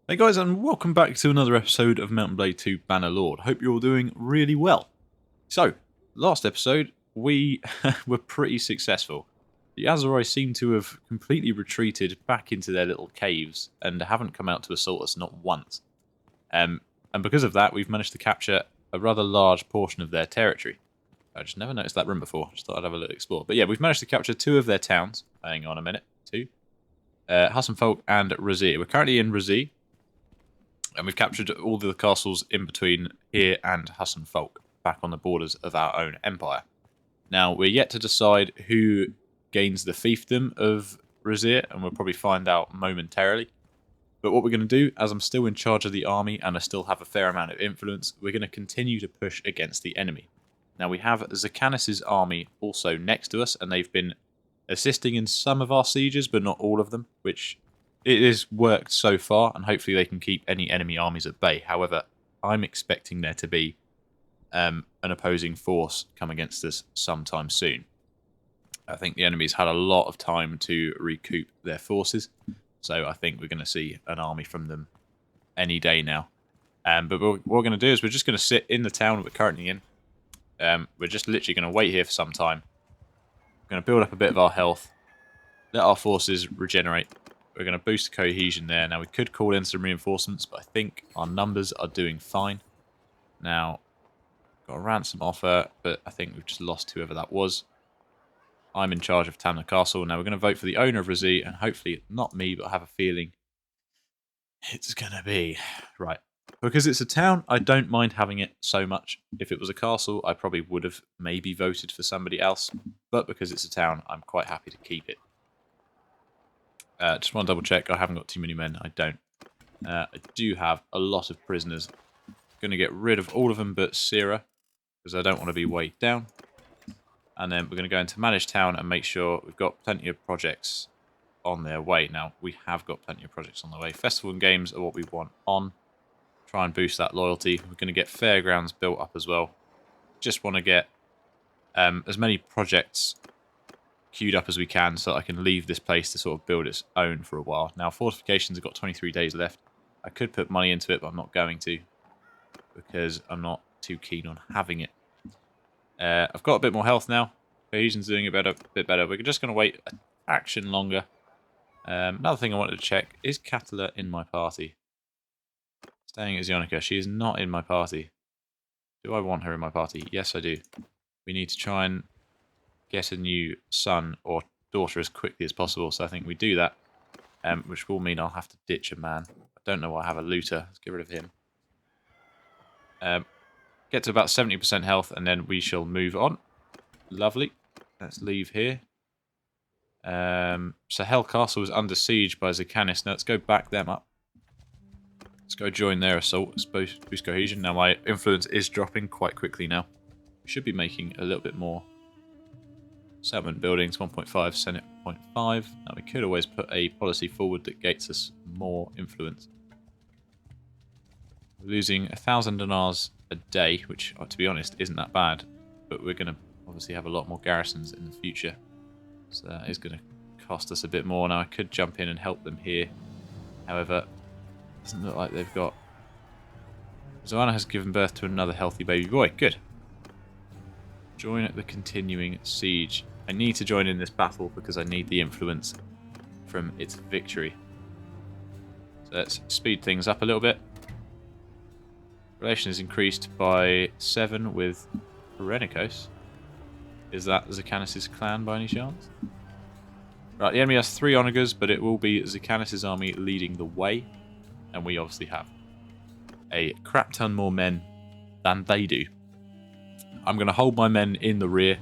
Hey guys, and welcome back to another episode of Mountain Blade 2 Bannerlord. Hope you're all doing really well. So, last episode, we were pretty successful. The Azoroi seem to have completely retreated back into their little caves and haven't come out to assault us not once. And because of that, we've managed to capture a rather large portion of their territory. I just never noticed that room before, just thought I'd have a little explore. But yeah, we've managed to capture two of their towns. Hang on a minute, two. Hassenfolk and Razir. We're currently in Razir. And we've captured all the castles in between here and Hassenfolk, back on the borders of our own empire. Now, we're yet to decide who gains the fiefdom of Razir, and we'll probably find out momentarily. But what we're going to do, as I'm still in charge of the army and I still have a fair amount of influence, we're going to continue to push against the enemy. Now, we have Zakanis' army also next to us, and they've been assisting in some of our sieges, but not all of them, which it has worked so far, and hopefully they can keep any enemy armies at bay. However, I'm expecting there to be an opposing force come against us sometime soon. I think the enemy's had a lot of time to recoup their forces, so I think we're going to see an army from them any day now. But what we're going to do is we're just going to sit in the town we're currently in. We're just literally going to wait here for some time. We're going to build up a bit of our health, let our forces regenerate. We're going to boost the cohesion there. Now, we could call in some reinforcements, but I think our numbers are doing fine. Now, got a ransom offer, but I think we've just lost whoever that was. I'm in charge of Tamna Castle. Now, we're going to vote for the owner of Razee, and hopefully not me, but I have a feeling it's going to be. Right. Because it's a town, I don't mind having it so much. If it was a castle, I probably would have maybe voted for somebody else. But because it's a town, I'm quite happy to keep it. Just want to double check. I haven't got too many men. I don't. I do have a lot of prisoners. Going to get rid of all of them but Sira, because I don't want to be weighed down. And then we're going to go into Manage Town and make sure we've got plenty of projects on their way. Now, we have got plenty of projects on the way. Festival and games are what we want on. Try and boost that loyalty. We're going to get fairgrounds built up as well. Just want to get as many projects queued up as we can so I can leave this place to sort of build its own for a while. Now, fortifications have got 23 days left. I could put money into it, but I'm not going to because I'm not too keen on having it. I've got a bit more health now. Cohesion's doing a bit better. We're just going to wait a fraction longer. Another thing I wanted to check, is Catala in my party? Staying at Zionica. She is not in my party. Do I want her in my party? Yes, I do. We need to try and get a new son or daughter as quickly as possible, so I think we do that, which will mean I'll have to ditch a man. I don't know why I have a looter. Let's get rid of him. Get to about 70% health, and then we shall move on. Lovely. Let's leave here. So Hell Castle is under siege by Zakanis. Now let's go back them up. Let's go join their assault. Let's boost cohesion. Now my influence is dropping quite quickly now. We should be making a little bit more. Settlement buildings 1.5, Senate 0.5. Now we could always put a policy forward that gets us more influence. We're losing 1,000 dinars a day, which, to be honest, isn't that bad. But we're going to obviously have a lot more garrisons in the future. So that is going to cost us a bit more. Now I could jump in and help them here. However, it doesn't look like they've got... Zoana has given birth to another healthy baby boy. Good. Join the continuing siege. I need to join in this battle because I need the influence from its victory. So let's speed things up a little bit. Relation is increased by 7 with Perenikos. Is that Zakanis' clan by any chance? Right, the enemy has 3 onagers, but it will be Zakanis' army leading the way. And we obviously have a crap ton more men than they do. I'm going to hold my men in the rear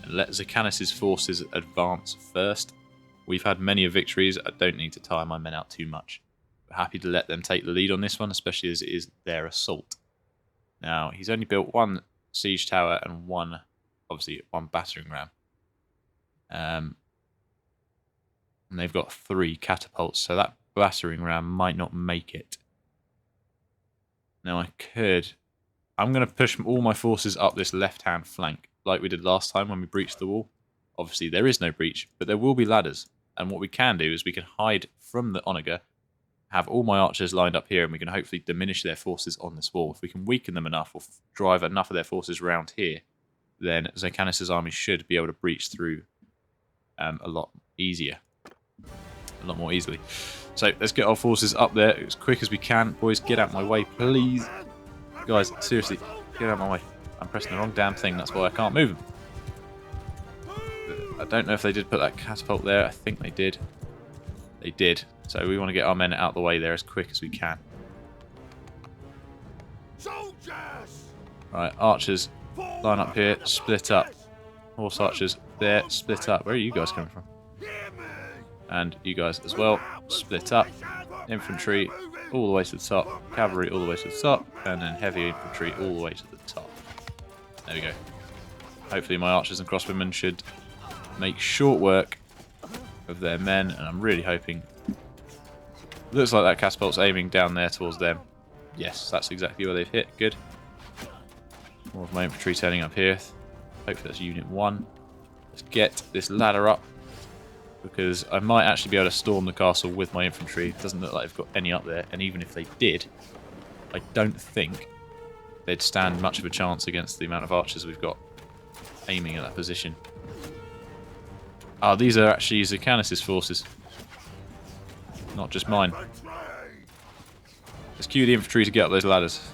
and let Zakanis' forces advance first. We've had many victories. I don't need to tire my men out too much. We're happy to let them take the lead on this one, especially as it is their assault. Now, he's only built 1 siege tower and 1 battering ram. And they've got 3 catapults, so that battering ram might not make it. Now, I'm going to push all my forces up this left-hand flank, like we did last time when we breached the wall. Obviously, there is no breach, but there will be ladders. And what we can do is we can hide from the onager, have all my archers lined up here, and we can hopefully diminish their forces on this wall. If we can weaken them enough, or drive enough of their forces around here, then Zerkanis' army should be able to breach through a lot easier. A lot more easily. So let's get our forces up there as quick as we can. Boys, get out of my way, please. Guys, seriously, get out of my way. I'm pressing the wrong damn thing, that's why I can't move them. I don't know if they did put that catapult there. I think they did. They did. So we want to get our men out of the way there as quick as we can. Right, archers, line up here, split up. Horse archers there, split up. Where are you guys coming from? And you guys as well, split up. Infantry all the way to the top, cavalry all the way to the top, and then heavy infantry all the way to the top. There we go. Hopefully my archers and crossbowmen should make short work of their men, and I'm really hoping... Looks like that catapult's aiming down there towards them. Yes, that's exactly where they've hit. Good. More of my infantry turning up here. Hopefully that's Unit 1. Let's get this ladder up, because I might actually be able to storm the castle with my infantry. It doesn't look like they've got any up there, and even if they did, I don't think they'd stand much of a chance against the amount of archers we've got aiming at that position. Ah, these are actually Zerkanis' forces, not just mine. Let's cue the infantry to get up those ladders.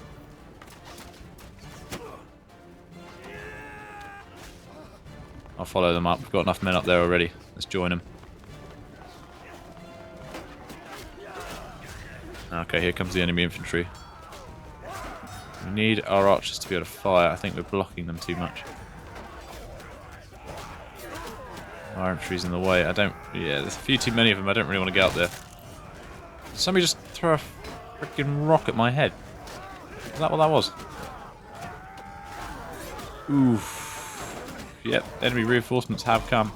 I'll follow them up. We've got enough men up there already. Let's join them. Okay, here comes the enemy infantry. We need our archers to be able to fire. I think we're blocking them too much. Our infantry's in the way. Yeah, there's a few too many of them. I don't really want to get up there. Somebody just throw a freaking rock at my head. Is that what that was? Oof. Yep, enemy reinforcements have come.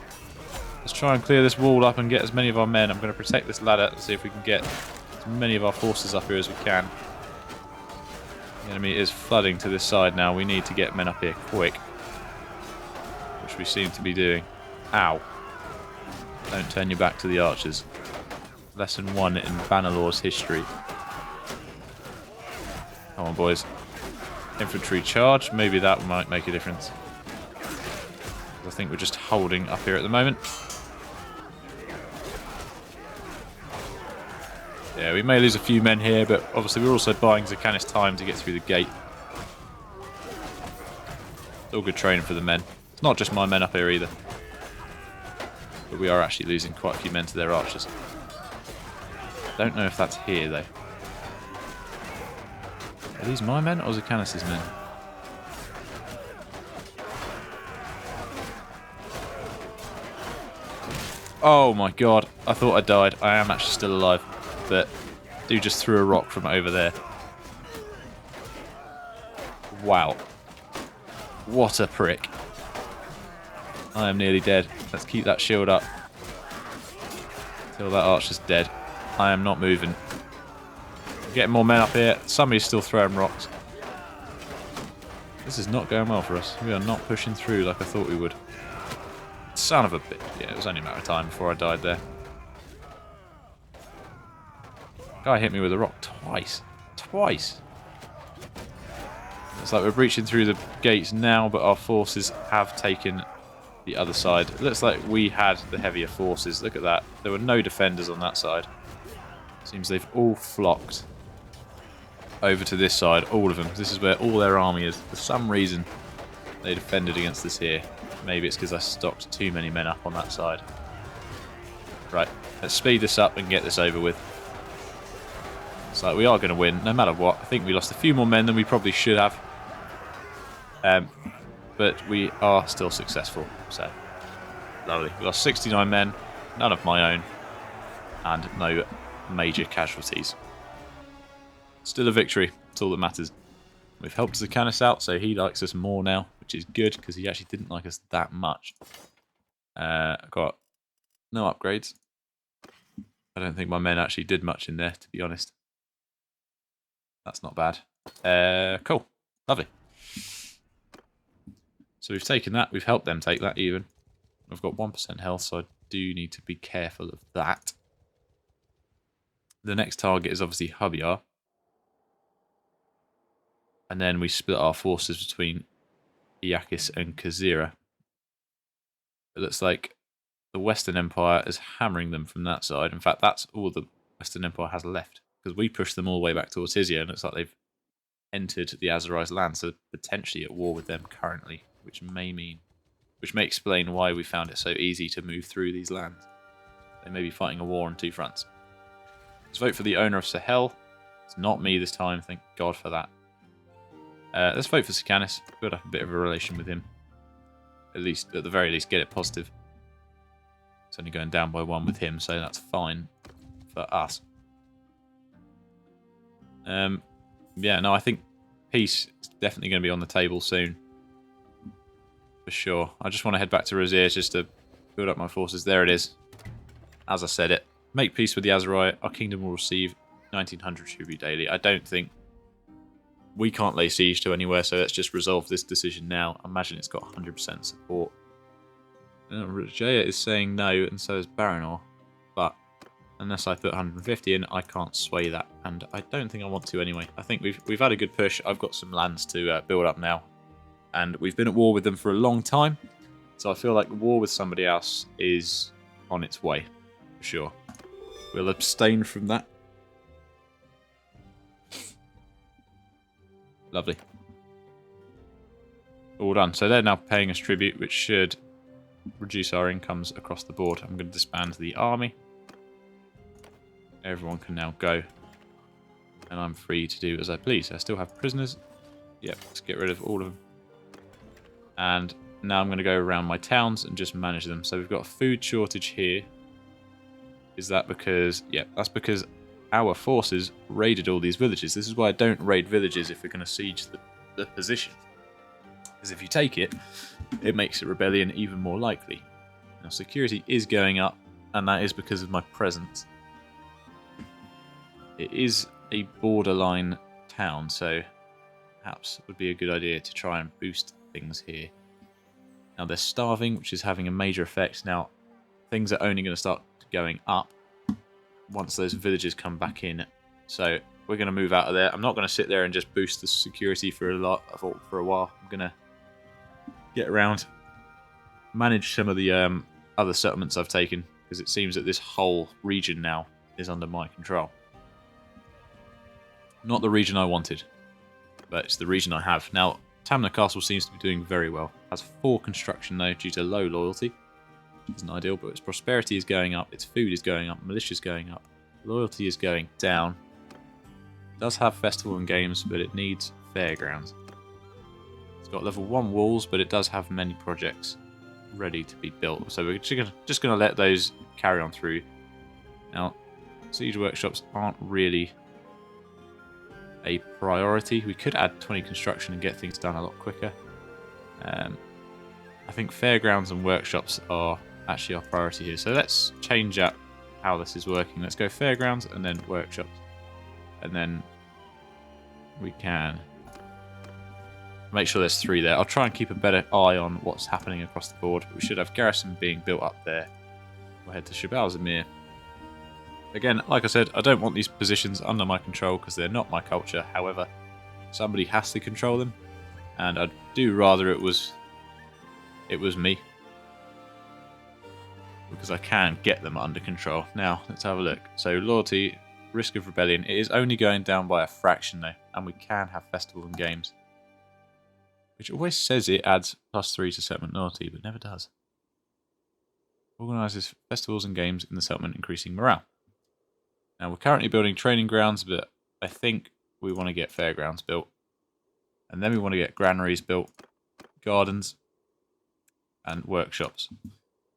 Let's try and clear this wall up and get as many of our men. I'm going to protect this ladder and see if we can get as many of our forces up here as we can. The enemy is flooding to this side now. We need to get men up here quick, which we seem to be doing. Ow. Don't turn your back to the archers. Lesson 1 in Bannerlord's history. Come on, boys. Infantry charge. Maybe that might make a difference. I think we're just holding up here at the moment. Yeah, we may lose a few men here, but obviously we're also buying Zerkanis time to get through the gate. It's all good training for the men. It's not just my men up here either. But we are actually losing quite a few men to their archers. Don't know if that's here, though. Are these my men or Zerkanis' men? Oh my god, I thought I died. I am actually still alive. But dude just threw a rock from over there. Wow. What a prick. I am nearly dead. Let's keep that shield up until that archer's dead. I am not moving. Getting more men up here. Somebody's still throwing rocks. This is not going well for us. We are not pushing through like I thought we would. Son of a bitch. Yeah, it was only a matter of time before I died there. Guy hit me with a rock twice. Twice. It's like we're breaching through the gates now, but our forces have taken the other side. It looks like we had the heavier forces. Look at that. There were no defenders on that side. Seems they've all flocked over to this side. All of them. This is where all their army is. For some reason, they defended against us here. Maybe it's because I stocked too many men up on that side. Right. Let's speed this up and get this over with. So we are going to win, no matter what. I think we lost a few more men than we probably should have. But we are still successful. So, lovely. We lost 69 men, none of my own, and no major casualties. Still a victory. That's all that matters. We've helped Zerkanis out, so he likes us more now, which is good, because he actually didn't like us that much. Got no upgrades. I don't think my men actually did much in there, to be honest. That's not bad. Cool. Lovely. So we've taken that. We've helped them take that even. We've got 1% health, so I do need to be careful of that. The next target is obviously Hubyar. And then we split our forces between Iakis and Khazira. It looks like the Western Empire is hammering them from that side. In fact, that's all the Western Empire has left. Because we pushed them all the way back towards Hizia, and it's like they've entered the Azerai's land, so potentially at war with them currently, which may explain why we found it so easy to move through these lands. They may be fighting a war on two fronts. Let's vote for the owner of Sahel. It's not me this time, thank God for that. Let's vote for Sikanis. Build up a bit of a relation with him. At the very least, get it positive. It's only going down by 1 with him, so that's fine for us. Yeah, no, I think peace is definitely going to be on the table soon. For sure. I just want to head back to Razir just to build up my forces. There it is. As I said it. Make peace with the Azerai. Our kingdom will receive 1900 tribute daily. I don't think we can't lay siege to anywhere, so let's just resolve this decision now. I imagine it's got 100% support. Rajaya is saying no, and so is Baranor. But unless I put 150 in, I can't sway that, and I don't think I want to anyway. I think we've had a good push. I've got some lands to build up now, and we've been at war with them for a long time, so I feel like war with somebody else is on its way, for sure. We'll abstain from that. Lovely. All done. So they're now paying us tribute, which should reduce our incomes across the board. I'm going to disband the army. Everyone can now go. And I'm free to do as I please. I still have prisoners. Yep, let's get rid of all of them. And now I'm going to go around my towns and just manage them. So we've got a food shortage here. Is that because... Yep, that's because our forces raided all these villages. This is why I don't raid villages if we're going to siege the position. Because if you take it, it makes a rebellion even more likely. Now security is going up, and that is because of my presence. It is a borderline town, so perhaps it would be a good idea to try and boost things here. Now they're starving, which is having a major effect. Now things are only going to start going up once those villages come back in. So we're going to move out of there. I'm not going to sit there and just boost the security for a while. I'm going to get around, manage some of the other settlements I've taken, because it seems that this whole region now is under my control. Not the region I wanted, but it's the region I have. Now, Tamna Castle seems to be doing very well. Has 4 construction though, due to low loyalty. Isn't ideal, but its prosperity is going up, its food is going up, militia is going up, loyalty is going down. It does have festival and games, but it needs fairgrounds. It's got level 1 walls, but it does have many projects ready to be built, so we're just going to let those carry on through. Now, siege workshops aren't really a priority. We could add 20 construction and get things done a lot quicker. I think fairgrounds and workshops are actually our priority here. So let's change up how this is working. Let's go fairgrounds and then workshops. And then we can make sure there's 3 there. I'll try and keep a better eye on what's happening across the board. We should have garrison being built up there. We'll head to Shabal Zamir. Again, like I said, I don't want these positions under my control because they're not my culture. However, somebody has to control them. And I'd do rather it was me, because I can get them under control. Now, let's have a look. So, loyalty, risk of rebellion. It is only going down by a fraction, though, and we can have festival and games, which always says it adds +3 to settlement loyalty, but never does. Organises festivals and games in the settlement, increasing morale. Now, we're currently building training grounds, but I think we want to get fairgrounds built, and then we want to get granaries built, gardens, and workshops.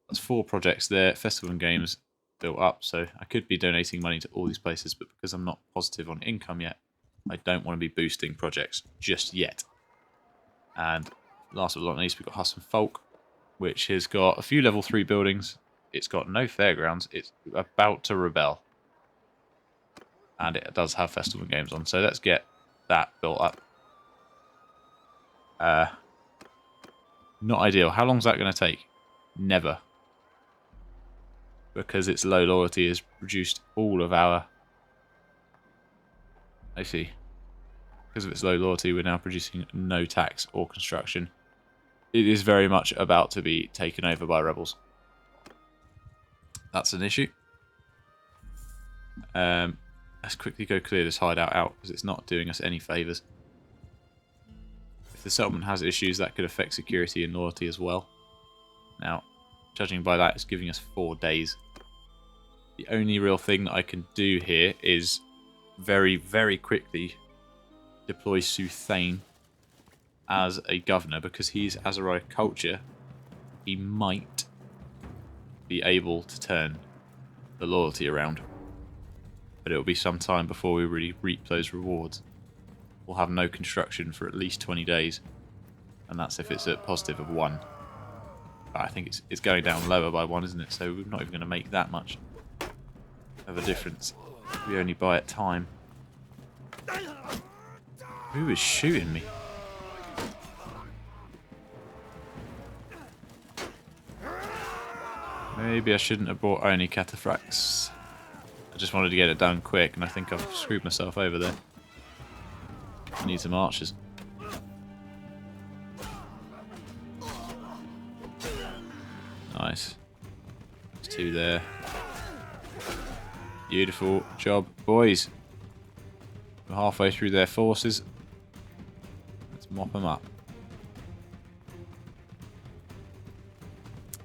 That's 4 projects there. Festival and games built up, so I could be donating money to all these places, but because I'm not positive on income yet, I don't want to be boosting projects just yet. And last but not least, we've got Huss and Folk, which has got a few level 3 buildings. It's got no fairgrounds. It's about to rebel. And it does have festival and games on, so let's get that built up. Not ideal. How long is that going to take? Never. Because its low loyalty has reduced all of our I see. Because of its low loyalty, we're now producing no tax or construction. It is very much about to be taken over by rebels. That's an issue. Let's quickly go clear this hideout out, because it's not doing us any favours. If the settlement has issues, that could affect security and loyalty as well. Now, judging by that, it's giving us 4 days. The only real thing that I can do here is very, very quickly deploy Suthane as a governor, because he's Azari culture. He might be able to turn the loyalty around, but it'll be some time before we really reap those rewards. We'll have no construction for at least 20 days, and that's if it's a positive of 1. But I think it's going down lower by 1, isn't it? So we're not even going to make that much of a difference. We only buy at time. Who is shooting me? Maybe I shouldn't have bought only cataphracts. I just wanted to get it done quick, and I think I've screwed myself over there. I need some archers. Nice. There's 2 there. Beautiful job, boys. We're halfway through their forces. Let's mop them up.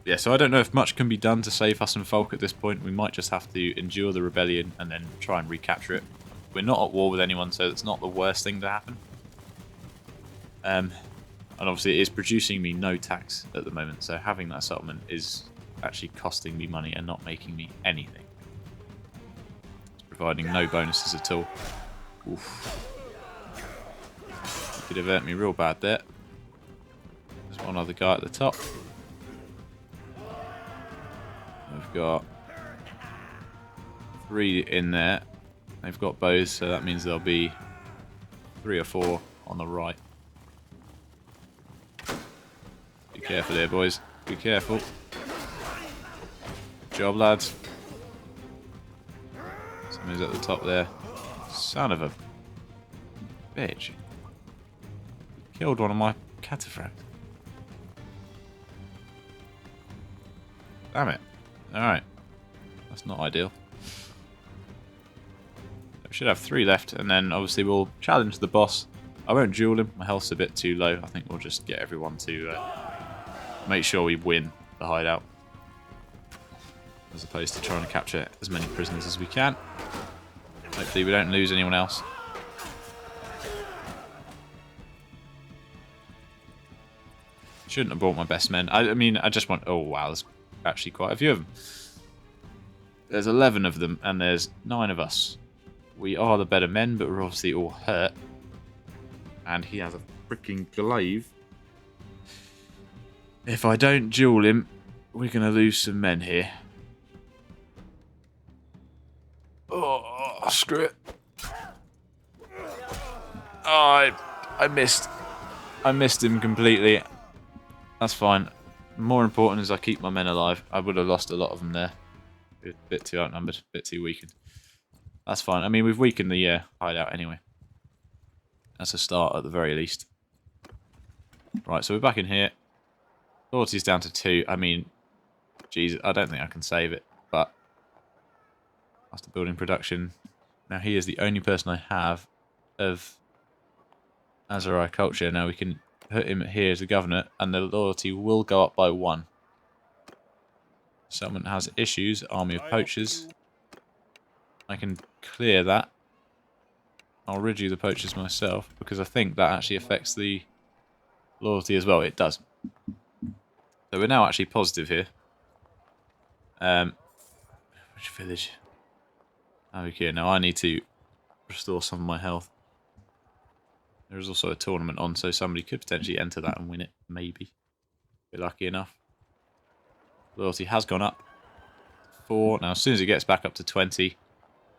Yeah, so I don't know if much can be done to save us and Folk at this point. We might just have to endure the rebellion and then try and recapture it. We're not at war with anyone, so it's not the worst thing to happen. And obviously it is producing me no tax at the moment, so having that settlement is actually costing me money and not making me anything. It's providing no bonuses at all. Oof. You could have hurt me real bad there. There's one other guy at the top. We've got 3 in there. They've got bows, so that means there'll be 3 or 4 on the right. Be careful there, boys. Be careful. Good job, lads. Somebody's at the top there. Son of a bitch. Killed one of my cataphracts. Damn it. Alright. That's not ideal. We should have 3 left, and then obviously we'll challenge the boss. I won't duel him. My health's a bit too low. I think we'll just get everyone to make sure we win the hideout, as opposed to trying to capture as many prisoners as we can. Hopefully we don't lose anyone else. Shouldn't have brought my best men. I mean, I just want... Oh, wow, there's actually quite a few of them. There's 11 of them, and there's 9 of us. We are the better men, but we're obviously all hurt. And he has a freaking glaive. If I don't duel him, we're going to lose some men here. Oh, screw it. Oh, I missed. I missed him completely. That's fine. More important is I keep my men alive. I would have lost a lot of them there. A bit too outnumbered, a bit too weakened. That's fine. I mean, we've weakened the hideout anyway. That's a start at the very least. Right, so we're back in here. Loyalty's down to 2. I mean, Jesus, I don't think I can save it, but after building production, now he is the only person I have of Azari culture. Now we can put him here as a governor, and the loyalty will go up by 1. Settlement has issues. Army of poachers. I can clear that. I'll rid you the poachers myself, because I think that actually affects the loyalty as well. It does. So we're now actually positive here. Which village? Okay, now I need to restore some of my health. There is also a tournament on, so somebody could potentially enter that and win it. Maybe. Be lucky enough. Loyalty has gone up. 4. Now, as soon as it gets back up to 20,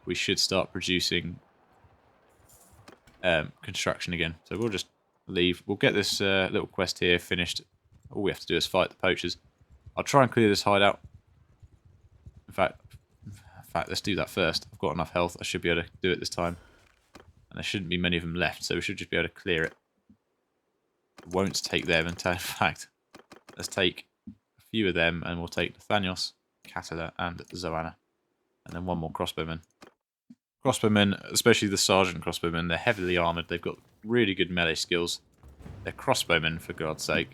we should start producing construction again. So we'll just leave. We'll get this little quest here finished. All we have to do is fight the poachers. I'll try and clear this hideout. In fact, let's do that first. I've got enough health. I should be able to do it this time. And there shouldn't be many of them left, so we should just be able to clear it. It won't take them until, in fact, let's take a few of them, and we'll take Nathanios, Catala, and Zoanna. And then one more crossbowman. Crossbowmen, especially the sergeant crossbowmen, they're heavily armoured. They've got really good melee skills. They're crossbowmen, for God's sake.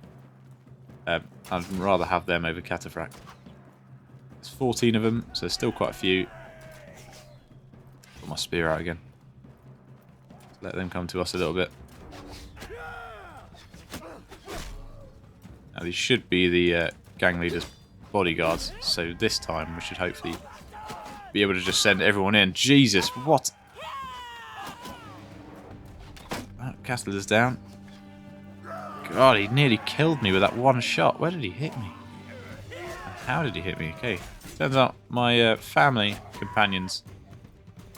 I'd rather have them over Cataphract. There's 14 of them, so there's still quite a few. Put my spear out again. Let them come to us a little bit. Now these should be the gang leader's bodyguards, so this time we should hopefully be able to just send everyone in. Jesus, what? Casteller's down. God, he nearly killed me with that one shot. Where did he hit me? And how did he hit me? Okay. Turns out my family companions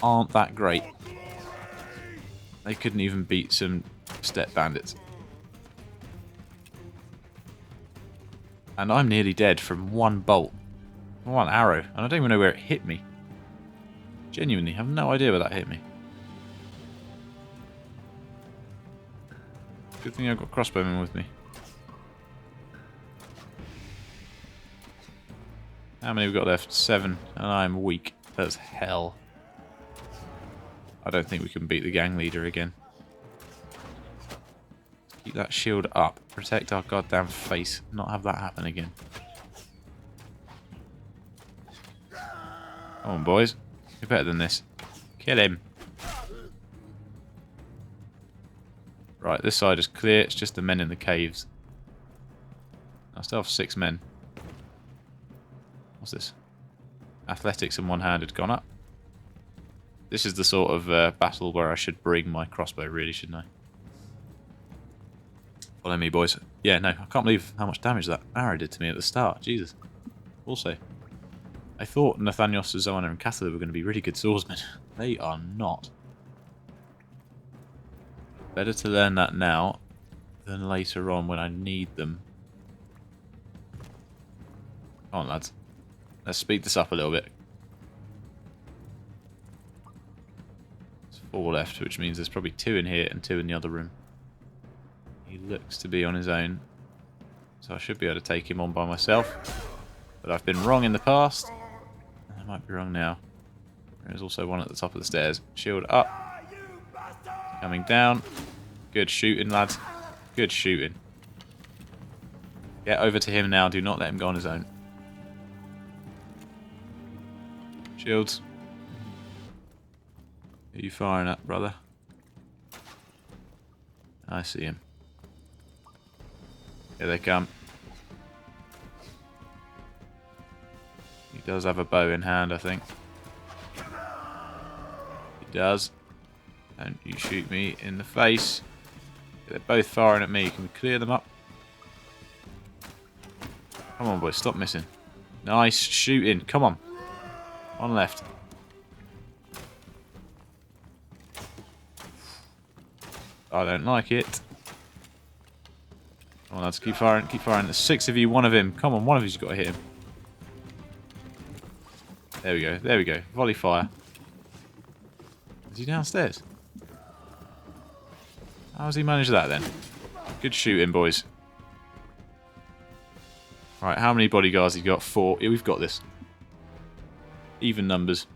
aren't that great. They couldn't even beat some step bandits. And I'm nearly dead from one bolt. One arrow. And I don't even know where it hit me. Genuinely, have no idea where that hit me. Good thing I've got crossbowmen with me. How many have we got left? 7. And I'm weak as hell. I don't think we can beat the gang leader again. Keep that shield up. Protect our goddamn face. Not have that happen again. Come on, boys. You're better than this. Kill him. Right, this side is clear. It's just the men in the caves. I still have 6 men. What's this? Athletics and one-handed gone up. This is the sort of battle where I should bring my crossbow, really, shouldn't I? Follow me, boys. Yeah, no, I can't believe how much damage that arrow did to me at the start. Jesus. Also, I thought Nathanios, Zoanna, and Cathala were going to be really good swordsmen. They are not. Better to learn that now than later on when I need them. Come on, lads. Let's speed this up a little bit. There's 4 left, which means there's probably 2 in here and 2 in the other room. He looks to be on his own, so I should be able to take him on by myself. But I've been wrong in the past. I might be wrong now. There's also one at the top of the stairs. Shield up. Coming down. Good shooting, lads. Good shooting. Get over to him now. Do not let him go on his own. Shields. Who are you firing at, brother? I see him. Here they come. He does have a bow in hand, I think. He does. Don't you shoot me in the face. They're both firing at me. Can we clear them up? Come on, boys. Stop missing. Nice shooting. Come on. On left. I don't like it. Come on, lads. Keep firing. Keep firing. There's 6 of you. 1 of him. Come on. 1 of you's got to hit him. There we go. There we go. Volley fire. Is he downstairs? How has he managed that then? Good shooting, boys. Right, how many bodyguards have you got? 4. Yeah, we've got this. Even numbers.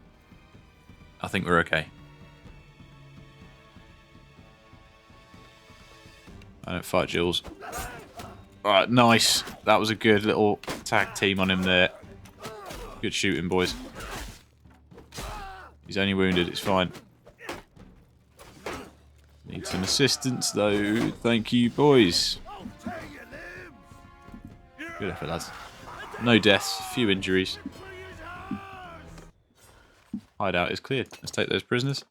I think we're okay. I don't fight Jules. Alright, nice. That was a good little tag team on him there. Good shooting, boys. He's only wounded, it's fine. Need some assistance, though. Thank you, boys. Good effort, lads. No deaths, few injuries. Hideout is cleared. Let's take those prisoners.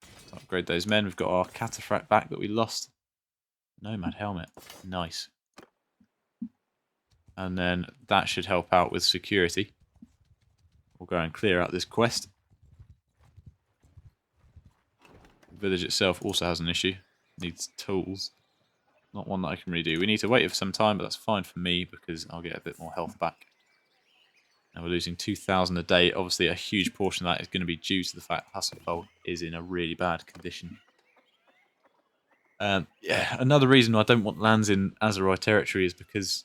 Let's upgrade those men. We've got our cataphract back that we lost. Nomad helmet. Nice. And then that should help out with security. We'll go and clear out this quest. The village itself also has an issue. Needs tools. Not one that I can really do. We need to wait for some time, but that's fine for me because I'll get a bit more health back. And we're losing 2,000 a day. Obviously, a huge portion of that is going to be due to the fact Hasselfold is in a really bad condition. Yeah, another reason I don't want lands in Azerai territory is because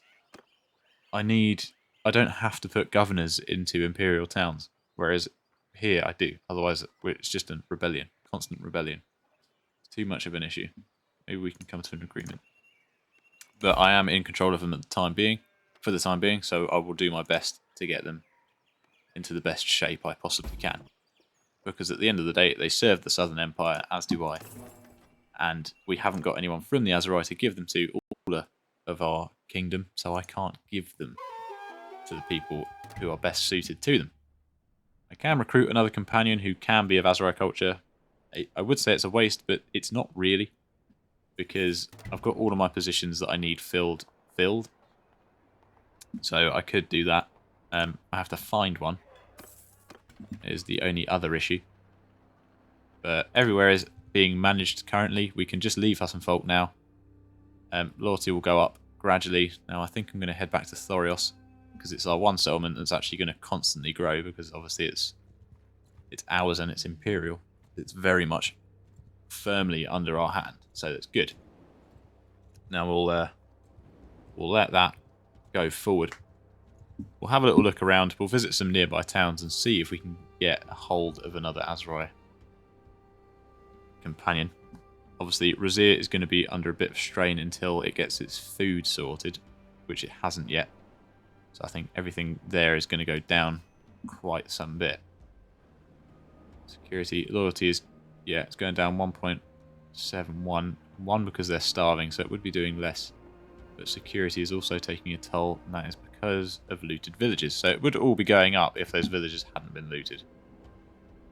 I don't have to put governors into Imperial towns, whereas here I do. Otherwise, it's just a rebellion, constant rebellion. It's too much of an issue. Maybe we can come to an agreement. But I am in control of them at the time being, for the time being, so I will do my best to get them into the best shape I possibly can. Because at the end of the day, they serve the Southern Empire, as do I. And we haven't got anyone from the Azerai to give them to, all of our kingdom, so I can't give them to the people who are best suited to them. I can recruit another companion who can be of Azerai culture. I would say it's a waste, but it's not really, because I've got all of my positions that I need filled. So I could do that. I have to find one. Is the only other issue. But everywhere is being managed currently. We can just leave Hutton Folk now. Loyalty will go up gradually. Now I think I'm going to head back to Thorios, because it's our one settlement that's actually going to constantly grow, because obviously it's ours and it's Imperial. It's very much firmly under our hand, so that's good. Now we'll let that go forward. We'll have a little look around. We'll visit some nearby towns and see if we can get a hold of another Azerai companion. Obviously, Razir is going to be under a bit of strain until it gets its food sorted, which it hasn't yet. So I think everything there is going to go down quite some bit. Security, loyalty is, yeah, it's going down 1.71. One, because they're starving, so it would be doing less. But security is also taking a toll, and that is because of looted villages. So it would all be going up if those villages hadn't been looted.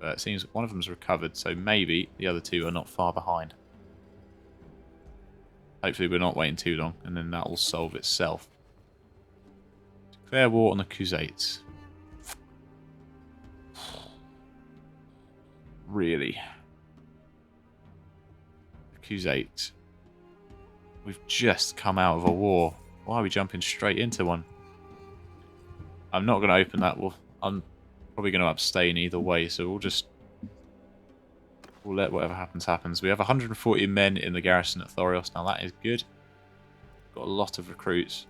But it seems one of them's recovered, so maybe the other two are not far behind. Hopefully we're not waiting too long, and then that will solve itself. Declare war on the Khuzaits. Really? The Khuzaits. We've just come out of a war. Why are we jumping straight into one? I'm not going to open that. I'm probably going to abstain either way, so we'll let whatever happens happens. We have 140 men in the garrison at Thorios. Now that is good. Got a lot of recruits.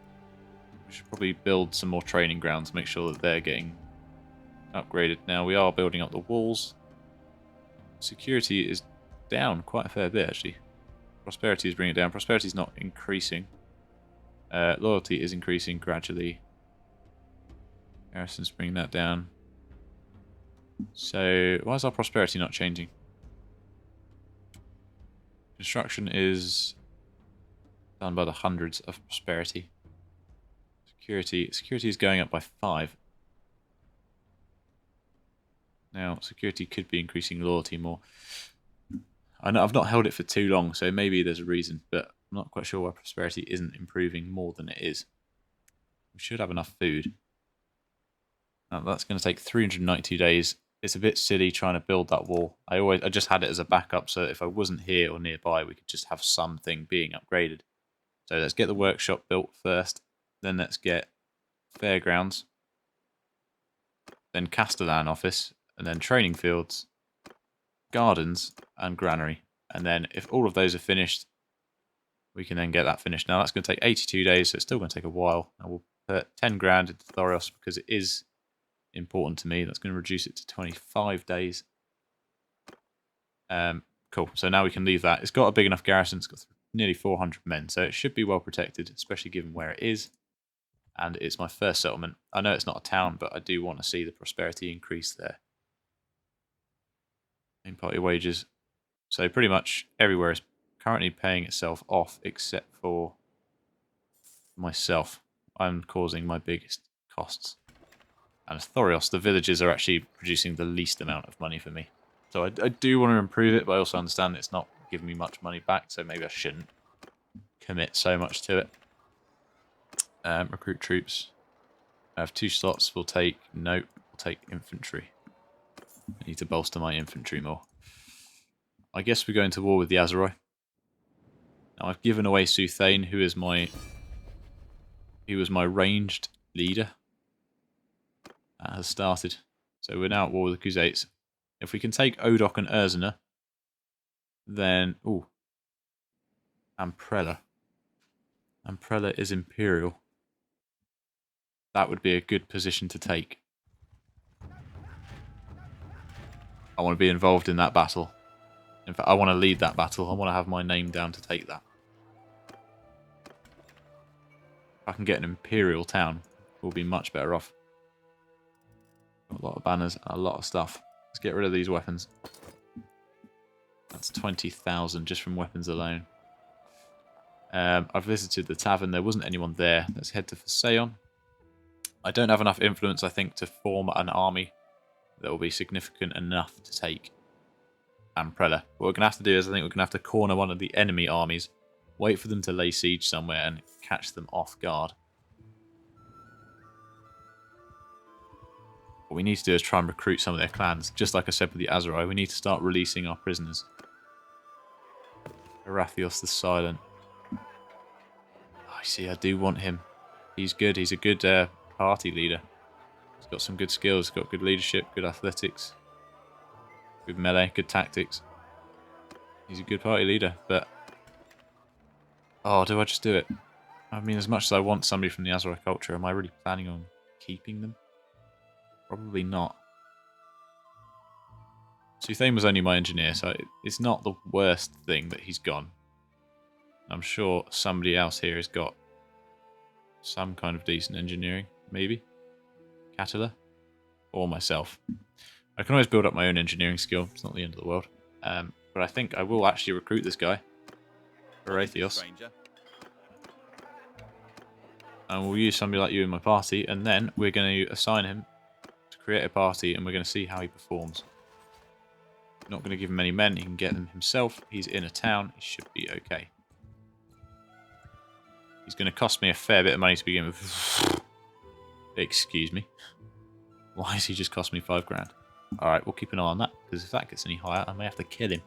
We should probably build some more training grounds, make sure that they're getting upgraded. Now we are building up the walls. Security is down quite a fair bit, actually. Prosperity is bringing it down. Prosperity is not increasing. Loyalty is increasing gradually. Garrison's bringing that down. So why is our prosperity not changing? Construction is done by the hundreds of prosperity. Security is going up by 5. Now security could be increasing loyalty more. I know I've not held it for too long, so maybe there's a reason, but I'm not quite sure why prosperity isn't improving more than it is. We should have enough food. Now that's going to take 392 days. It's a bit silly trying to build that wall. I just had it as a backup, so if I wasn't here or nearby, we could just have something being upgraded. So let's get the workshop built first, then let's get fairgrounds, then Castellan office, and then training fields, gardens, and granary. And then if all of those are finished, we can then get that finished. Now that's going to take 82 days, so it's still going to take a while. And we'll put 10 grand into Thorios because it is important to me. That's going to reduce it to 25 days. Cool. So now we can leave that. It's got a big enough garrison. It's got nearly 400 men, so it should be well protected, especially given where it is. And it's my first settlement. I know it's not a town, but I do want to see the prosperity increase there. Main party wages. So pretty much everywhere is currently paying itself off, except for myself. I'm causing my biggest costs. And Thorios, the villages are actually producing the least amount of money for me. So I do want to improve it, but I also understand it's not giving me much money back, so maybe I shouldn't commit so much to it. Recruit troops. I have 2 slots. We'll take infantry. I need to bolster my infantry more. I guess we're going to war with the Azerai. Now I've given away Suthane, who was my ranged leader. That has started. So we're now at war with the Khuzaits. If we can take Odok and Urzina, then... Ooh. Amprella. Amprella is Imperial. That would be a good position to take. I want to be involved in that battle. In fact, I want to lead that battle. I want to have my name down to take that. If I can get an Imperial town, we'll be much better off. A lot of banners and a lot of stuff. Let's get rid of these weapons. That's 20,000 just from weapons alone. I've visited the tavern. There wasn't anyone there. Let's head to Faseon. I don't have enough influence, I think, to form an army that will be significant enough to take Amprella. What we're going to have to do is I think we're going to have to corner one of the enemy armies, wait for them to lay siege somewhere and catch them off guard. What we need to do is try and recruit some of their clans. Just like I said with the Azurai, we need to start releasing our prisoners. Arathios the Silent. Oh, I see, I do want him. He's good. He's a good party leader. He's got some good skills. Got good leadership, good athletics, good melee, good tactics. He's a good party leader, but... Oh, do I just do it? I mean, as much as I want somebody from the Azurai culture, am I really planning on keeping them? Probably not. Suthane was only my engineer, so it's not the worst thing that he's gone. I'm sure somebody else here has got some kind of decent engineering, maybe. Catala. Or myself. I can always build up my own engineering skill. It's not the end of the world. But I think I will actually recruit this guy. Arathios. And we'll use somebody like you in my party, and then we're going to assign him to create a party, and we're going to see how he performs. Not going to give him any men, he can get them himself. He's in a town, he should be okay. He's going to cost me a fair bit of money to begin with. Excuse me. Why has he just cost me 5 grand? Alright, we'll keep an eye on that, because if that gets any higher, I may have to kill him.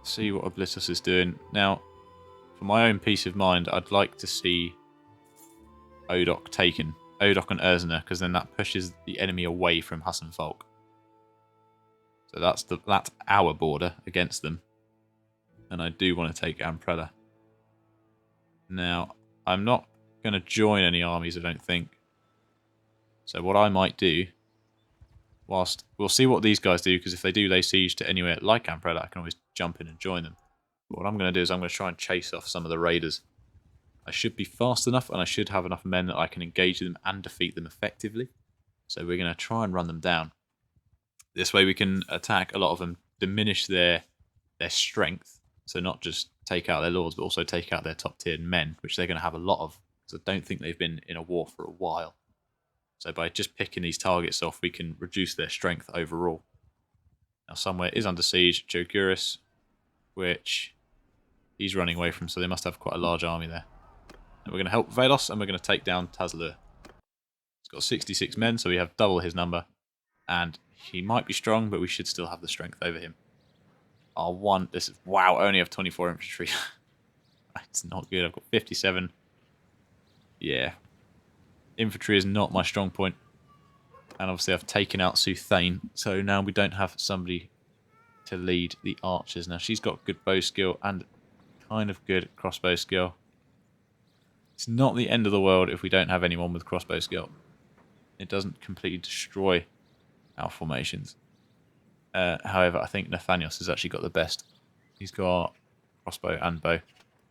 See what Oblitus is doing. Now, for my own peace of mind, I'd like to see Odok taken. Odok and Urzina, because then that pushes the enemy away from Hassan Falk. So that's our border against them. And I do want to take Amprella. Now, I'm not going to join any armies, I don't think. So what I might do, whilst we'll see what these guys do, because if they do lay siege to anywhere like Amprella, I can always jump in and join them. But what I'm going to do is I'm going to try and chase off some of the raiders. I should be fast enough, and I should have enough men that I can engage them and defeat them effectively. So we're going to try and run them down. This way we can attack a lot of them, diminish their strength. So not just take out their lords, but also take out their top-tiered men, which they're going to have a lot of. Because I don't think they've been in a war for a while. So by just picking these targets off, we can reduce their strength overall. Now somewhere is under siege, Joguris, which he's running away from, so they must have quite a large army there. And we're going to help Velos, and we're going to take down Tazlur. He's got 66 men, so we have double his number. And he might be strong, but we should still have the strength over him. Wow, I only have 24 infantry. It's not good. I've got 57. Yeah. Infantry is not my strong point. And obviously I've taken out Suthane, so now we don't have somebody to lead the archers. Now she's got good bow skill and kind of good crossbow skill. It's not the end of the world if we don't have anyone with crossbow skill. It doesn't completely destroy our formations. However, I think Nathanios has actually got the best. He's got crossbow and bow.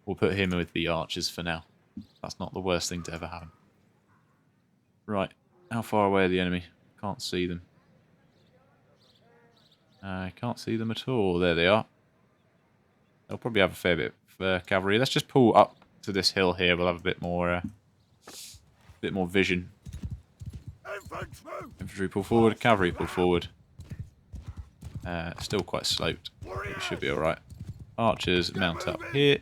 We'll put him with the archers for now. That's not the worst thing to ever happen. Right, how far away are the enemy? Can't see them. I can't see them at all. There they are. They'll probably have a fair bit of cavalry. Let's just pull up to this hill here. We'll have a bit more vision. Infantry pull forward, cavalry pull forward. Still quite sloped. It should be alright. Archers mount up here.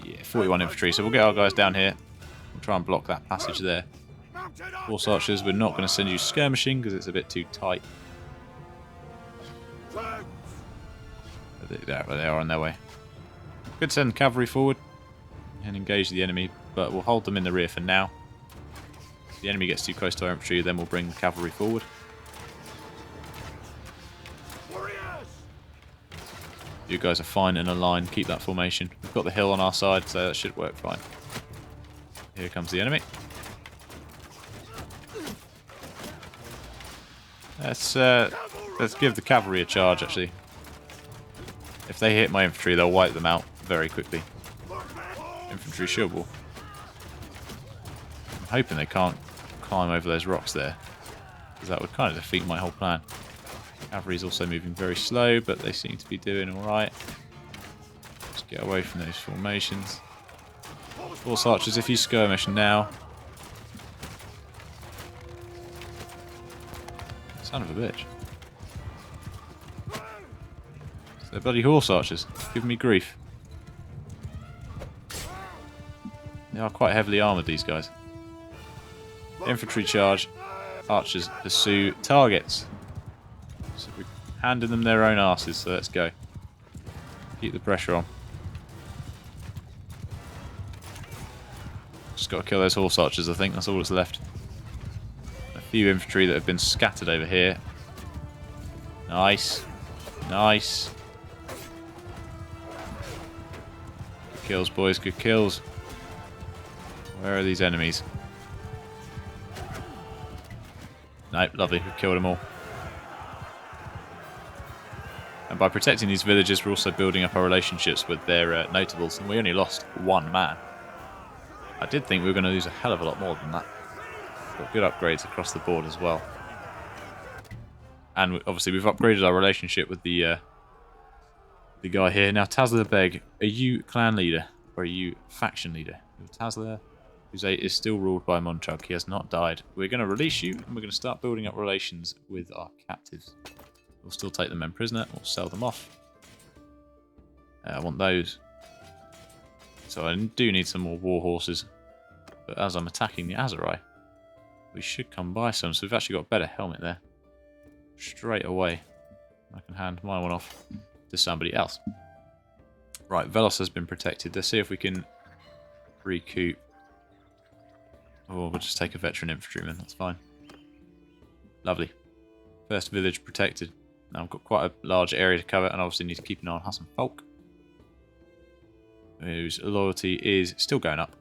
Yeah, 41 infantry. So we'll get our guys down here. We'll try and block that passage there. Horse archers, we're not going to send you skirmishing because it's a bit too tight. There they are on their way. Could send cavalry forward and engage the enemy, but we'll hold them in the rear for now. If the enemy gets too close to our infantry, then we'll bring the cavalry forward. You guys are fine in a line. Keep that formation. We've got the hill on our side, so that should work fine. Here comes the enemy. Let's give the cavalry a charge, actually. If they hit my infantry, they'll wipe them out very quickly. Infantry shield wall. I'm hoping they can't climb over those rocks there, because that would kind of defeat my whole plan. Cavalry is also moving very slow, but they seem to be doing alright. Let's get away from those formations. Horse archers, if you skirmish now. Son of a bitch. They're bloody horse archers, giving me grief. They are quite heavily armoured, these guys. Infantry charge. Archers pursue targets. So we're handing them their own asses, so let's go. Keep the pressure on. Just got to kill those horse archers, I think. That's all that's left. A few infantry that have been scattered over here. Nice. Nice. Good kills, boys. Good kills. Where are these enemies? Nope, lovely. We've killed them all. And by protecting these villages, we're also building up our relationships with their notables. And we only lost one man. I did think we were going to lose a hell of a lot more than that. Got good upgrades across the board as well. And obviously we've upgraded our relationship with the guy here. Now, Tazler Beg, are you clan leader or are you faction leader? Tazler Husay is still ruled by Monchug. He has not died. We're going to release you and we're going to start building up relations with our captives. We'll still take the men prisoner. We'll sell them off. I want those. So I do need some more war horses. But as I'm attacking the Aserai, we should come by some. So we've actually got a better helmet there. Straight away. I can hand my one off to somebody else. Right, Velos has been protected. Let's see if we can recoup. Or we'll just take a veteran infantryman. That's fine. Lovely. First village protected. Now I've got quite a large area to cover, and obviously need to keep an eye on Hassan Folk, whose loyalty is still going up,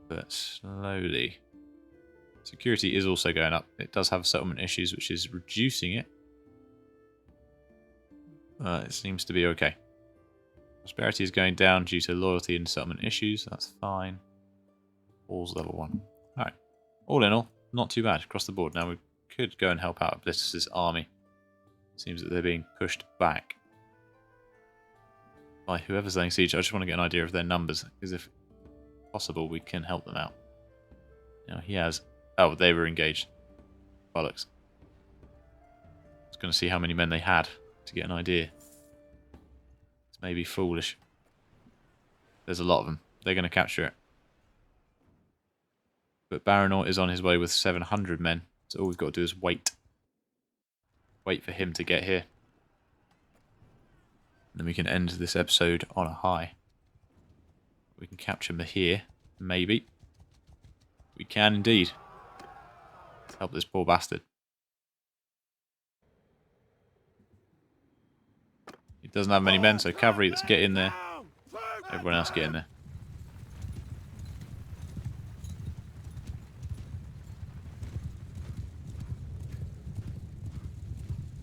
but slowly. Security is also going up. It does have settlement issues, which is reducing it. It seems to be okay. Prosperity is going down due to loyalty and settlement issues. That's fine. All's level 1. Alright. All in all, not too bad across the board. Now we could go and help out Bliss's army. Seems that they're being pushed back by whoever's laying siege. I just want to get an idea of their numbers, because if possible we can help them out. Now he has... Oh, they were engaged. Bollocks. I was going to see how many men they had to get an idea. It's maybe foolish. There's a lot of them. They're going to capture it. But Bannerlord is on his way with 700 men. So all we've got to do is wait. Wait for him to get here. And then we can end this episode on a high. We can capture Mahir. Maybe. We can indeed. Let's help this poor bastard. He doesn't have many men, so cavalry, let's get in there. Everyone else get in there.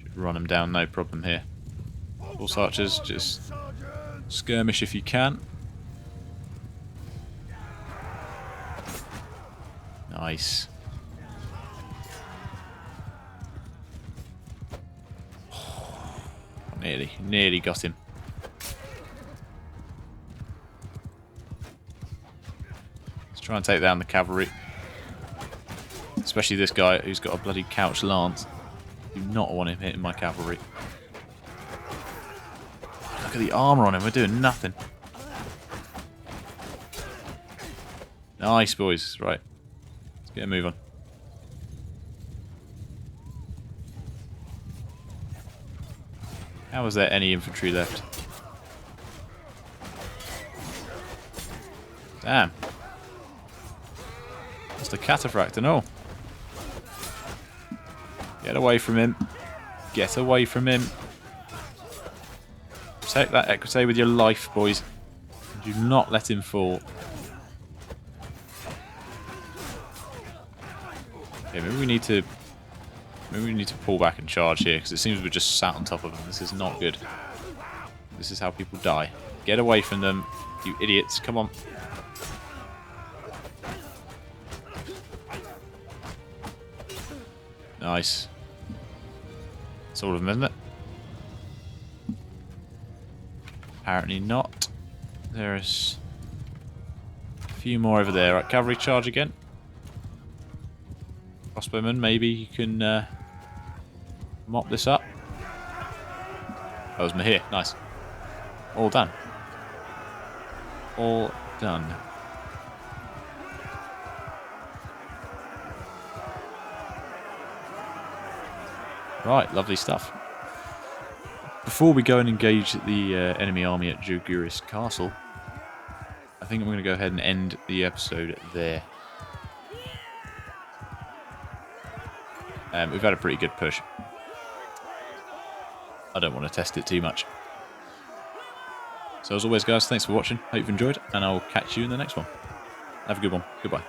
Should run them down, no problem here. Horse archers, just skirmish if you can. Nice. Nearly got him. Let's try and take down the cavalry. Especially this guy who's got a bloody couch lance. Do not want him hitting my cavalry. Look at the armour on him, we're doing nothing. Nice, boys. Right. Let's get a move on. How is there any infantry left? Damn. That's the cataphract and all. Get away from him. Get away from him. Protect that Equite with your life, boys. Do not let him fall. Okay, maybe we need to pull back and charge here, because it seems we're just sat on top of them. This is not good. This is how people die. Get away from them, you idiots. Come on. Nice. That's all of them, isn't it? Apparently not. There's a few more over there. Right, cavalry charge again. Crossbowman, maybe you can mop this up. That was Mahir. Nice. All done. All done. Right, lovely stuff. Before we go and engage the enemy army at Joguris Castle, I think I'm going to go ahead and end the episode there. We've had a pretty good push. I don't want to test it too much. So as always, guys, thanks for watching. Hope you've enjoyed, and I'll catch you in the next one. Have a good one. Goodbye.